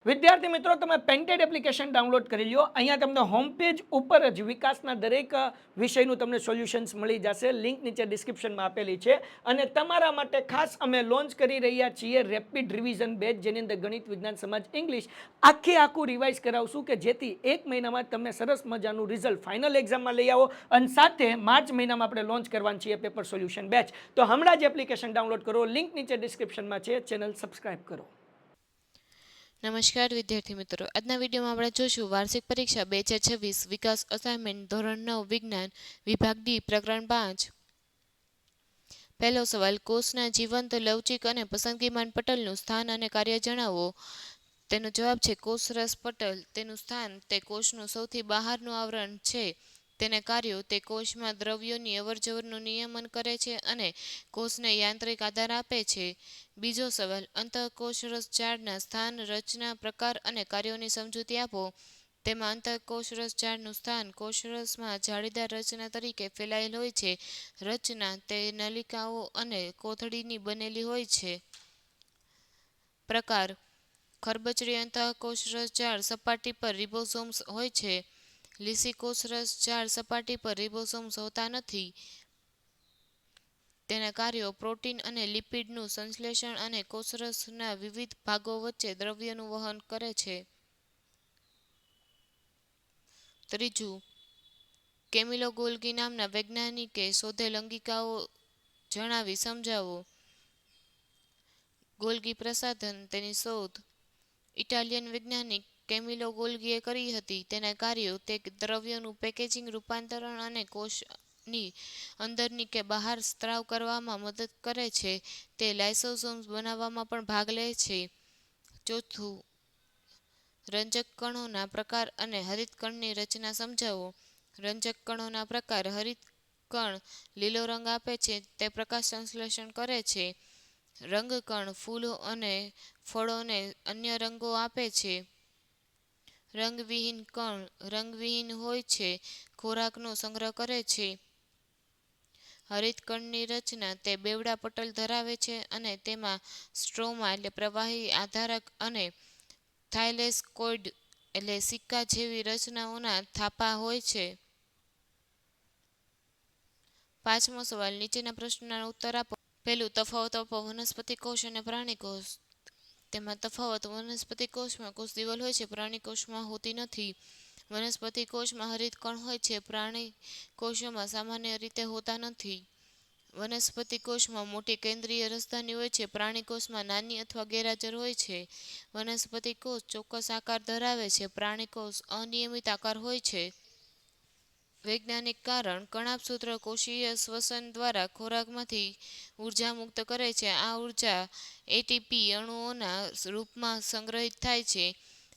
વિદ્યાર્થી મિત્રો, તમે પેન્ટેડ એપ્લિકેશન ડાઉનલોડ કરી લ્યો. અહીંયા તમને હોમ પેજ ઉપર જ વિકાસના દરેક વિષયનું તમને સોલ્યુશન્સ મળી જશે. લિંક નીચે ડિસ્ક્રિપ્શનમાં આપેલી છે. અને તમારા માટે ખાસ અમે લોન્ચ કરી રહ્યા છીએ રેપિડ રિવિઝન બેચ, જેની અંદર ગણિત, વિજ્ઞાન, સમાજ, ઇંગ્લિશ આખું રિવાઇઝ કરાવશું કે જેથી એક મહિનામાં તમને સરસ મજાનું રિઝલ્ટ ફાઇનલ એક્ઝામમાં લઈ આવો. અને સાથે માર્ચ મહિનામાં આપણે લોન્ચ કરવાનું છીએ પેપર સોલ્યુશન બેચ. તો હમણાં જ એપ્લિકેશન ડાઉનલોડ કરો. લિંક નીચે ડિસ્ક્રિપ્શનમાં છે. ચેનલ સબસ્ક્રાઇબ કરો. નમસ્કાર વિદ્યાર્થી મિત્રો, આજના વિડીયોમાં આપણે જોશું વાર્ષિક પરીક્ષા 2026 વિકાસ અસાઇનમેન્ટ ધોરણ 9 વિજ્ઞાન વિભાગ ડી પ્રકરણ 5. પહેલો સવાલ, કોષના જીવંત, લવચીક અને પસંદગીમાન પટલનું સ્થાન અને કાર્ય જણાવો. તેનો જવાબ છે કોષરસ પટલ. તેનું સ્થાન તે કોષનું સૌથી બહારનું આવરણ છે. તેને કાર્યો તે કોષમાં દ્રવ્યોની અવરજવરનું નિયમન કરે છે અને કોષને યાંત્રિક આધાર આપે છે. બીજો સવાલ, અંતઃકોષરસ ઝાડના સ્થાન, રચના, પ્રકાર અને કાર્યોની સમજૂતી આપો. તેમાં અંતઃકોષરસ ઝાડનું સ્થાન કોષરસમાં જાળીદાર રચના તરીકે ફેલાયેલ હોય છે. રચના તે નલિકાઓ અને કોથળીની બનેલી હોય છે. પ્રકાર, ખરબચડી અંતઃકોષરસ ઝાડ સપાટી પર રિબોસોમ્સ હોય છે. લીસી કોષરસ ઝાડ સપાટી પર રિબોસોમ્સ હોતા નથી. તેના કાર્યો પ્રોટીન અને લિપિડનું સંશ્લેષણ અને કોષરસના વિવિધ ભાગો વચ્ચે દ્રવ્યનું વહન કરે છે. ત્રીજું, કેમિલો ગોલ્ગી નામના વૈજ્ઞાનિકે શોધેલ અંગિકાઓ જણાવી સમજાવો. ગોલ્ગી પ્રસાધન, તેની શોધ ઇટાલિયન વૈજ્ઞાનિક કેમિલો ગોલ્ગીએ કરી હતી. તેના કાર્યો તે દ્રવ્યોનું પેકેજિંગ, રૂપાંતરણ અને કોષની અંદરની કે બહાર સ્ત્રાવ કરવામાં મદદ કરે છે. તે લાઇસોસોમ્સ બનાવવામાં પણ ભાગ લે છે. ચોથું, રંજક કણોના પ્રકાર અને હરિતકણની રચના સમજાવો. રંજક કણોના પ્રકાર, હરિતકણ લીલો રંગ આપે છે, તે પ્રકાશ સંશ્લેષણ કરે છે. રંગકણ ફૂલો અને ફળોને અન્ય રંગો આપે છે. રંગવિહીન કણ રંગવિહીન હોય છે, ખોરાકનો સંગ્રહ કરે છે. હરિતકણની રચના તે બેવડા પટલ ધરાવે છે અને તેમાં સ્ટ્રોમા એટલે પ્રવાહી આધારક અને થાઇલેકોઇડ એટલે સિક્કા જેવી રચનાઓના થાપા હોય છે. પાંચમો સવાલ, નીચેના પ્રશ્નોના ઉત્તર આપો. પહેલું, તફાવત આપો. વનસ્પતિ કોષ અને પ્રાણી કોષ. તેમાં તફાવત, વનસ્પતિ કોષમાં કોષ દિવાલ હોય છે, પ્રાણી કોષમાં હોતી નથી. વનસ્પતિ કોષમાં હરિતકણ હોય છે, પ્રાણી કોષોમાં સામાન્ય રીતે હોતા નથી. વનસ્પતિ કોષમાં મોટી કેન્દ્રીય રાજધાની હોય છે, પ્રાણી કોષમાં નાની અથવા ગેરહાજર હોય છે. વનસ્પતિ કોષ ચોક્કસ આકાર ધરાવે છે, પ્રાણી કોષ અનિયમિત આકાર હોય છે. વૈજ્ઞાનિક કારણ, કણાભસૂત્ર કોષીય શ્વસન દ્વારા ખોરાકમાંથી ઉર્જા મુક્ત કરે છે. આ ઉર્જા એટીપી અણુઓના રૂપમાં સંગ્રહિત થાય છે,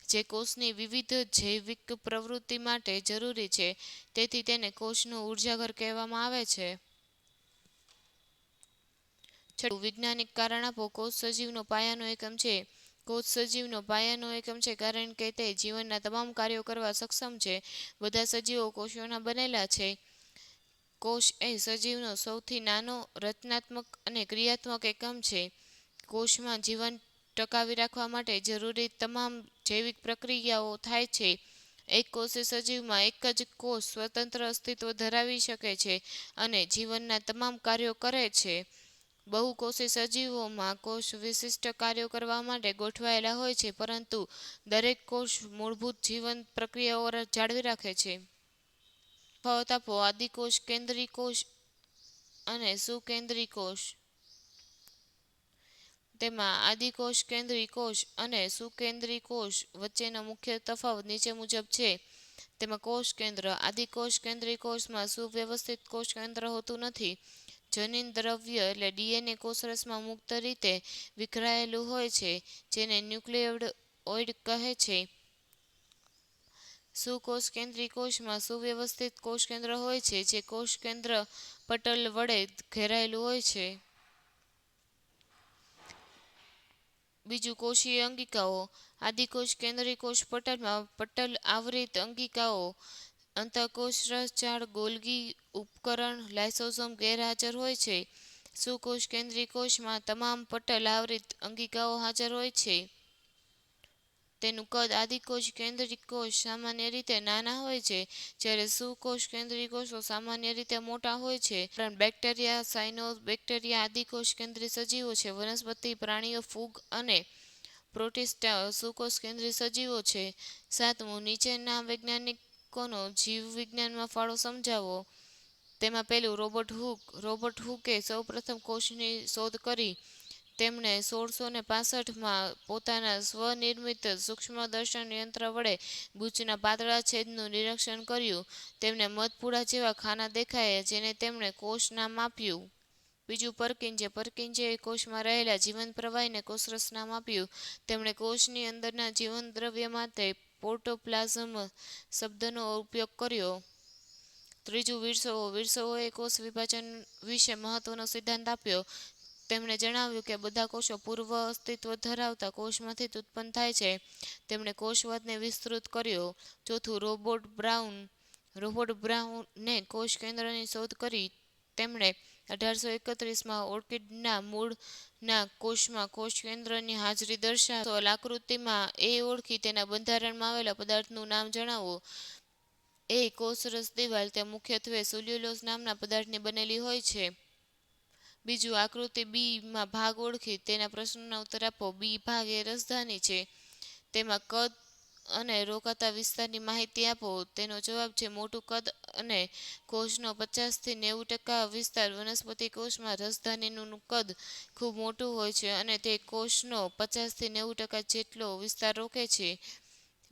જે કોષની વિવિધ જૈવિક પ્રવૃત્તિ માટે જરૂરી છે. તેથી તેને કોષનું ઉર્જાઘર કહેવામાં આવે છે. છઠ્ઠું, વૈજ્ઞાનિક કારણ આપો. કોષ સજીવનો પાયાનો એકમ છે. કોષ સજીવનો પાયાનો એકમ છે કારણ કે તે જીવનના તમામ કાર્યો કરવા સક્ષમ છે. બધા સજીવો કોષોના બનેલા છે. કોષ એ સજીવનો સૌથી નાનો, રચનાત્મક અને ક્રિયાત્મક એકમ છે. કોષમાં જીવન ટકાવી રાખવા માટે જરૂરી તમામ જૈવિક પ્રક્રિયાઓ થાય છે. એક કોષી સજીવમાં એક જ કોષ સ્વતંત્ર અસ્તિત્વ ધરાવી શકે છે અને જીવનના તમામ કાર્યો કરે છે. બહુકોષી સજીવોમાં કોષ વિશિષ્ટ કાર્યો કરવા માટે ગોઠવાયેલા હોય છે, પરંતુ દરેક કોષ મૂળભૂત જીવન પ્રક્રિયાઓ જાળવી રાખે છે. તફાવત આપો. આદિકોષ, કેન્દ્રી કોષ અને સુકેન્દ્રી કોષ. તેમાં આદિકોષ, કેન્દ્રી કોષ અને સુકેન્દ્રી કોષ વચ્ચેનો મુખ્ય તફાવત નીચે મુજબ છે. તેમાં કોષ કેન્દ્ર, આદિકોષ કેન્દ્રી કોષમાં સુવ્યવસ્થિત કોષ કેન્દ્ર હોતું નથી. જનીન દ્રવ્ય એટલે ડીએનએ કોષરસમાં મુક્ત રીતે વિખરાયેલું હોય છે, જેને ન્યુક્લિયોઇડ કહે છે. સુકોષ કેન્દ્રી કોષમાં સુવ્યવસ્થિત કોષ કેન્દ્ર હોય છે, જે કોષ કેન્દ્ર પટલ વડે ઘેરાયેલું હોય છે. બીજું, કોષીય અંગિકાઓ. આદિકોષ કેન્દ્રી કોષ પટલમાં પટલ આવરિત અંગિકાઓ, અંતઃકોષરસ ઝાડ, ગોલ્ગી ઉપકરણ, લાઇસોસોમ ગેરહાજર હોય છે. સુકોષ કેન્દ્રી કોષમાં તમામ પટલ આવરિત અંગિકાઓ હાજર હોય છે. તેનું કદ આદિકોષ કેન્દ્રિત કોષ સામાન્ય રીતે નાના હોય છે, જ્યારે સુકોષ કેન્દ્રિત કોષો સામાન્ય રીતે મોટા હોય છે. બેક્ટેરિયા, સાયનોબેક્ટેરિયા આદિકોષ કેન્દ્રિત સજીવો છે. વનસ્પતિ, પ્રાણીઓ, ફૂગ અને પ્રોટિસ્ટા સુકોષ કેન્દ્રિત સજીવો છે. 7. નીચેના વૈજ્ઞાનિકોનો જીવવિજ્ઞાનમાં ફાળો સમજાવો. તેમાં પહેલું રોબર્ટ હુકે સૌપ્રથમ કોષની શોધ કરી. તેમણે 1665માં પોતાના સ્વનિર્મિત સૂક્ષ્મદર્શન યંત્ર વડે ગુચ્છના પાતળા છેદનું નિરીક્ષણ કર્યું. તેમને મધપૂડા જેવા ખાના દેખાયા, જેને તેમણે કોષ નામ આપ્યું. બીજું પરકિન્જે કોષમાં રહેલા જીવંત પ્રવાહીને કોષરસ નામ આપ્યું. તેમણે કોષની અંદરના જીવનદ્રવ્ય માટે પ્રોટોપ્લાઝમ શબ્દનો ઉપયોગ કર્યો. ત્રીજું વિર્સોએ કોષ વિભાજન વિશે મહત્વનો સિદ્ધાંત આપ્યો. તેમણે જણાવ્યું કે બધા કોષો પૂર્વ અસ્તિત્વ ધરાવતા કોષમાંથી જ ઉત્પન્ન થાય છે. તેમણે કોષવાદને વિસ્તૃત કર્યો. ચોથું રોબર્ટ બ્રાઉને કોષ કેન્દ્રની શોધ કરી. તેમણે 1831માં ઓર્કિડના મૂળના કોષમાં કોષ કેન્દ્રની હાજરી દર્શાવેલ આકૃતિમાં એ ઓળખી તેના બંધારણમાં આવેલા પદાર્થનું નામ જણાવો. કોષરસ દિવાલ. તે મુખ્યત્વે સેલ્યુલોઝ નામના પદાર્થની બનેલી હોય છે. બીજું, આકૃતિ બીમાં ભાગ ઓળખી તેના પ્રશ્નોના ઉત્તર આપો. બી ભાગ એ રસધાની છે. તેમાં કદ અને રોકાતા વિસ્તારની માહિતી આપો. તેનો જવાબ છે મોટું કદ અને કોષનો 50થી 90% વિસ્તાર. વનસ્પતિ કોષમાં રસધાનીનું કદ ખૂબ મોટું હોય છે અને તે કોષનો 50થી 90% જેટલો વિસ્તાર રોકે છે.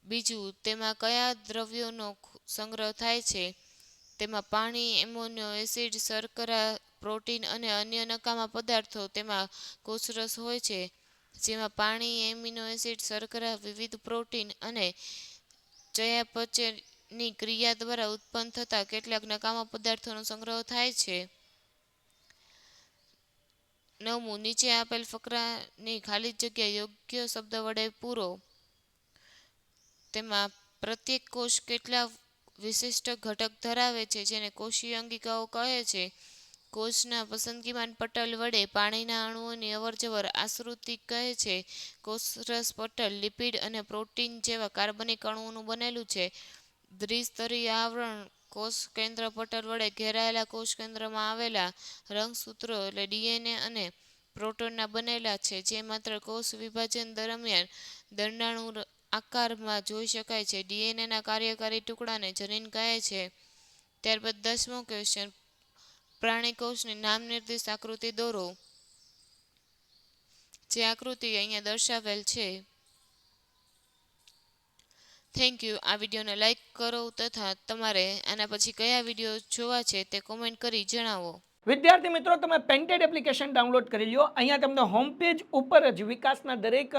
બીજું, તેમાં કયા દ્રવ્યોનો સંગ્રહ થાય છે? તેમાં પાણી, એમિનો એસિડ, શર્કરા, પ્રોટીન અને અન્ય નકામા પદાર્થો. તેમાં કોષરસ હોય છે, જેમાં પાણી, એમિનો એસિડ, શર્કરા, વિવિધ પ્રોટીન અને ચયાપચયની ક્રિયા દ્વારા ઉત્પન્ન થતા કેટલાક નકામા પદાર્થોનો સંગ્રહ થાય છે. 9. નીચે આપેલ ફકરાની ખાલી જગ્યા યોગ્ય શબ્દ વડે પૂરો. તેમાં પ્રત્યેક કોષ કેટલા વિશિષ્ટ ઘટક ધરાવે છે, જેને કોષીય અંગિકાઓ કહે છે? કોષના પસંદગીમાન પટલ વડે પાણીના અણુઓની અવરજવર આશ્રિત કહે છે. કોષરસ પટલ લિપિડ અને પ્રોટીન જેવા કાર્બનિક અણુઓનું બનેલું છે. દ્વિસ્તરીય આવરણ કોષ કેન્દ્ર પટલ વડે ઘેરાયેલા કોષ કેન્દ્રમાં આવેલા રંગસૂત્રો ડીએનએ અને પ્રોટોનના બનેલા છે, જે માત્ર કોષ વિભાજન દરમિયાન દંડાણુ આકારમાં જોઈ શકાય છે. ડીએનએના કાર્યકારી ટુકડાને જનીન કહે છે. ત્યારબાદ 10મો ક્વેશ્ચન, પ્રાણી કોષની નામ નિર્દેશ આકૃતિ દોરો. જે આકૃતિ અહીંયા દર્શાવેલ છે. Thank you. આ વિડીયોને લાઈક કરો તથા તમારે આના પછી કયા વિડીયો જોવા છે તે કોમેન્ટ કરી જણાવો. વિદ્યાર્થી મિત્રો, તમે પેન્ટેડ એપ્લિકેશન ડાઉનલોડ કરી લો. અહીંયા તમને હોમ પેજ ઉપર જ વિકાસના દરેક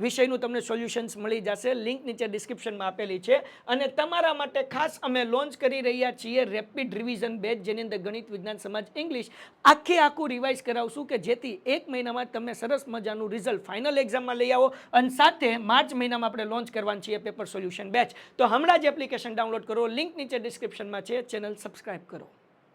વિષયનું તમને સોલ્યુશન્સ મળી જશે. લિંક નીચે ડિસ્ક્રિપ્શનમાં આપેલી છે. અને તમારા માટે ખાસ અમે લોન્ચ કરી રહ્યા છીએ રેપિડ રિવિઝન બેચ, જેની અંદર ગણિત, વિજ્ઞાન, સમાજ, ઇંગ્લિશ આખું રિવાઇઝ કરાવશું કે જેથી 1 મહિનામાં તમને સરસ મજાનું રિઝલ્ટ ફાઇનલ એક્ઝામમાં લઈ આવો. અને સાથે માર્ચ મહિનામાં આપણે લોન્ચ કરવાનું છીએ પેપર સોલ્યુશન બેચ. તો હમણાં જ એપ્લિકેશન ડાઉનલોડ કરો. લિંક નીચે ડિસ્ક્રિપ્શનમાં છે. ચેનલ સબસ્ક્રાઇબ કરો.